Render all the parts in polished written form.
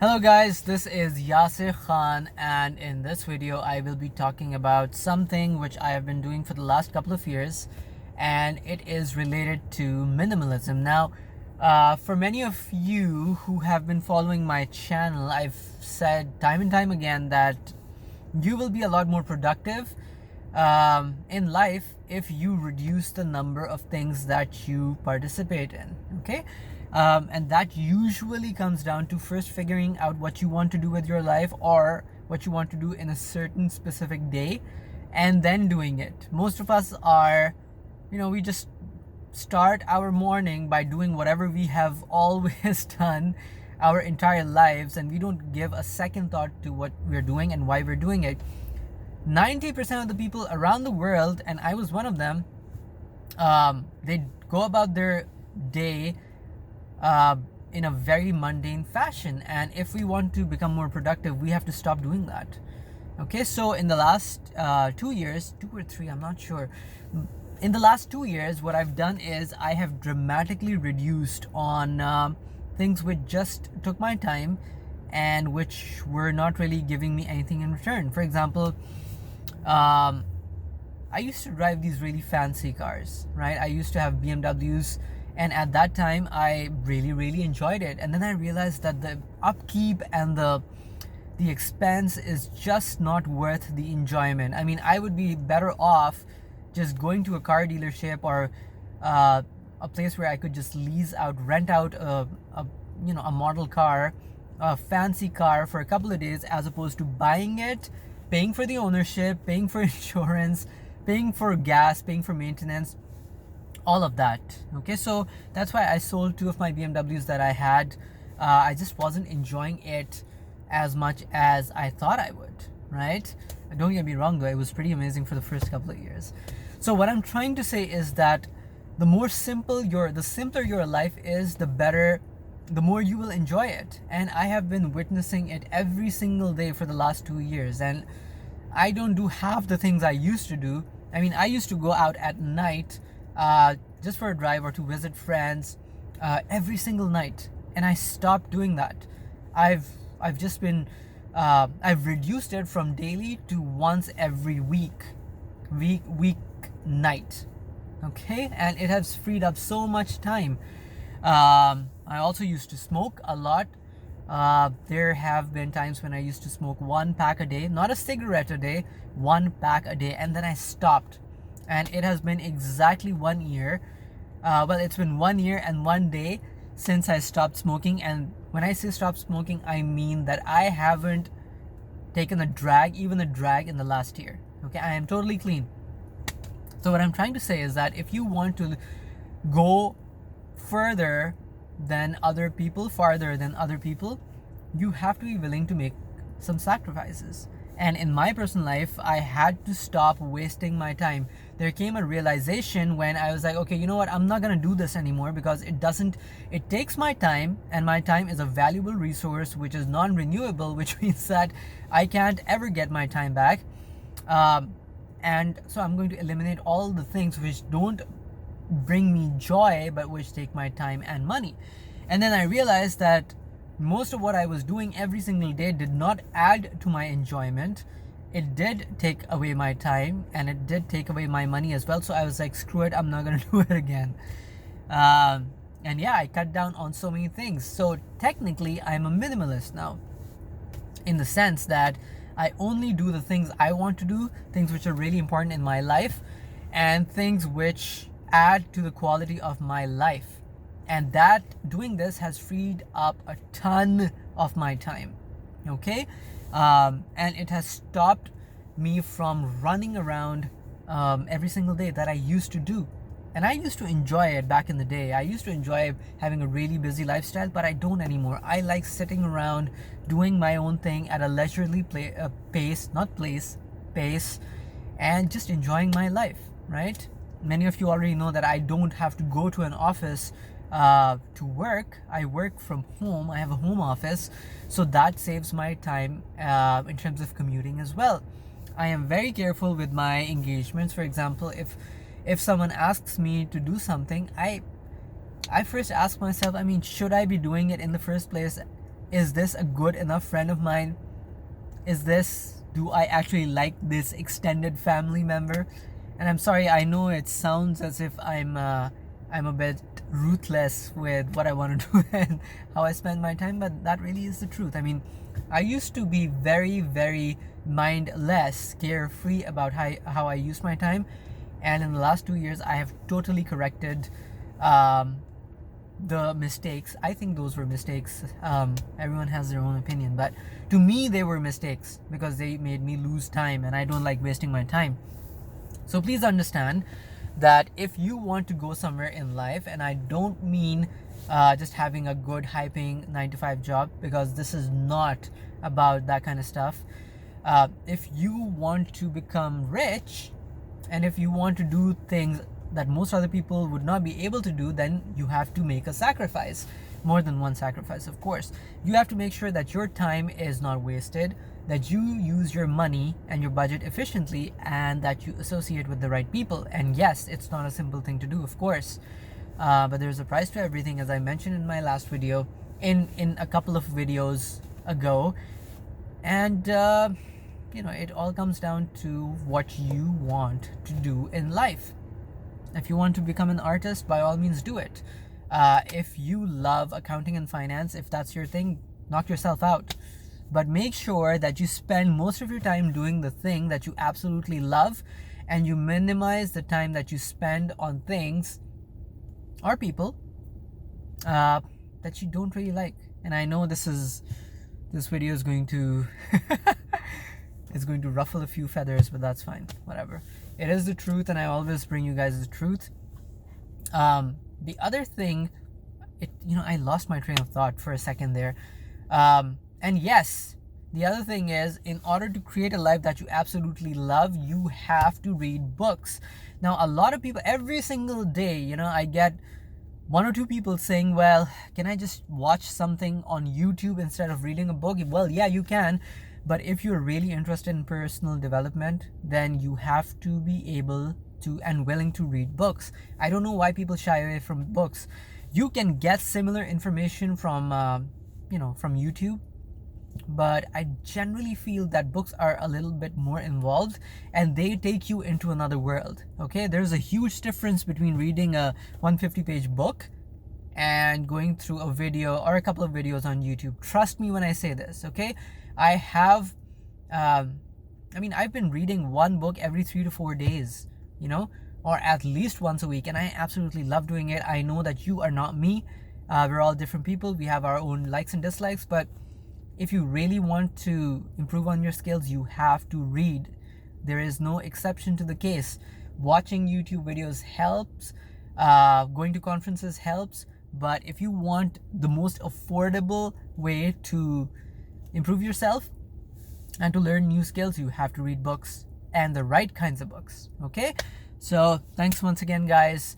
Hello guys, this is Yasir Khan, and in this video I will be talking about something which I have been doing for the last couple of years, and it is related to minimalism. Now, for many of you who have been following my channel, I've said time and time again that you will be a lot more productive in life if you reduce the number of things that you participate in. Okay. And that usually comes down to first figuring out what you want to do with your life or what you want to do in a certain specific day and then doing it. Most of us are, we just start our morning by doing whatever we have always done our entire lives, and we don't give a second thought to what we're doing and why we're doing it. 90% of the people around the world, and I was one of them, they go about their day in a very mundane fashion, and if we want to become more productive, we have to stop doing that. Okay, so in the last 2 years, 2 or 3, I'm not sure, in the last 2 years, what I've done is I have dramatically reduced on things which just took my time and which were not really giving me anything in return. For example, I used to drive these really fancy cars, right? I used to have BMWs, and at that time I really enjoyed it. And then I realized that the upkeep and the expense is just not worth the enjoyment. I mean, I would be better off just going to a car dealership or a place where I could just rent out a model car, a fancy car for a couple of days, as opposed to buying it, paying for the ownership, paying for insurance, paying for gas, paying for maintenance, all of that. Okay, so that's why I sold 2 of my BMWs that I had. I just wasn't enjoying it as much as I thought I would, right? Don't get me wrong though, it was pretty amazing for the first couple of years. So what I'm trying to say is that the simpler your life is, the more you will enjoy it. And I have been witnessing it every single day for the last 2 years, and I don't do half the things I used to do. I mean, I used to go out at night just for a drive or to visit friends every single night, and I stopped doing that. I've reduced it from daily to once every week night. Okay, and it has freed up so much time. I also used to smoke a lot. There have been times when I used to smoke 1 pack a day, not a cigarette a day, 1 pack a day, and then I stopped. And it has been exactly 1 year. It's been 1 year and 1 day since I stopped smoking. And when I say stop smoking, I mean that I haven't taken even a drag in the last year. Okay, I am totally clean. So what I'm trying to say is that if you want to go farther than other people, you have to be willing to make some sacrifices. And in my personal life, I had to stop wasting my time. There came a realization when I was like, okay, you know what? I'm not going to do this anymore because it takes my time, and my time is a valuable resource which is non-renewable, which means that I can't ever get my time back. And so I'm going to eliminate all the things which don't bring me joy but which take my time and money. And then I realized that most of what I was doing every single day did not add to my enjoyment. It did take away my time, and it did take away my money as well. So I was like, screw it, I'm not gonna do it again. And yeah, I cut down on so many things. So technically I'm a minimalist now, in the sense that I only do the things I want to do, things which are really important in my life, and things which add to the quality of my life. And that doing this has freed up a ton of my time. Okay, and it has stopped me from running around every single day that I used to do. And I used to enjoy it back in the day. I used to enjoy having a really busy lifestyle, but I don't anymore. I like sitting around doing my own thing at a leisurely pace, and just enjoying my life, right? Many of you already know that I don't have to go to an office to work. I work from home. I have a home office, so that saves my time in terms of commuting as well. I am very careful with my engagements. For example, if someone asks me to do something, I first ask myself, I mean, should I be doing it in the first place? Is this a good enough friend of mine? Do I actually like this extended family member? And I'm sorry, I know it sounds as if I'm a bit ruthless with what I want to do and how I spend my time, but that really is the truth. I mean, I used to be very, very mindless, carefree about how I use my time, and in the last 2 years, I have totally corrected the mistakes. I think those were mistakes. Everyone has their own opinion, but to me, they were mistakes because they made me lose time, and I don't like wasting my time. So please understand that if you want to go somewhere in life, and I don't mean just having a good, high paying 9 to 5 job, because this is not about that kind of stuff. If you want to become rich, and if you want to do things that most other people would not be able to do, then you have to make a sacrifice. More than one sacrifice, of course. You have to make sure that your time is not wasted, that you use your money and your budget efficiently, and that you associate with the right people. And yes, it's not a simple thing to do, of course, but there's a price to everything, as I mentioned in my last video, in a couple of videos ago. And it all comes down to what you want to do in life. If you want to become an artist, by all means do it. If you love accounting and finance, if that's your thing, knock yourself out. But make sure that you spend most of your time doing the thing that you absolutely love, and you minimize the time that you spend on things or people that you don't really like. And I know this video is going to it's going to ruffle a few feathers, but that's fine. Whatever. It is the truth, and I always bring you guys the truth. The other thing, I lost my train of thought for a second there. And yes, the other thing is, in order to create a life that you absolutely love, you have to read books. Now, a lot of people, every single day, I get 1 or 2 people saying, well, can I just watch something on YouTube instead of reading a book? Well, yeah, you can. But if you're really interested in personal development, then you have to be able to and willing to read books. I don't know why people shy away from books. You can get similar information from YouTube, but I generally feel that books are a little bit more involved, and they take you into another world. Okay, there's a huge difference between reading a 150-page book and going through a video or a couple of videos on YouTube. Trust me when I say this. Okay, I have I've been reading one book every 3 to 4 days, or at least once a week, and I absolutely love doing it. I know that you are not me. We're all different people. We have our own likes and dislikes, but if you really want to improve on your skills, you have to read. There is no exception to the case. Watching YouTube videos helps. Going to conferences helps. But if you want the most affordable way to improve yourself and to learn new skills, you have to read books, and the right kinds of books. Okay? So thanks once again, guys.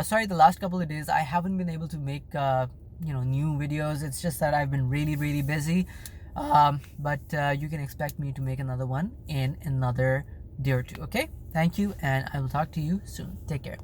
Sorry, the last couple of days I haven't been able to make new videos. It's just that I've been really, really busy. But you can expect me to make another one in another day or two. Okay? Thank you, and I will talk to you soon. Take care.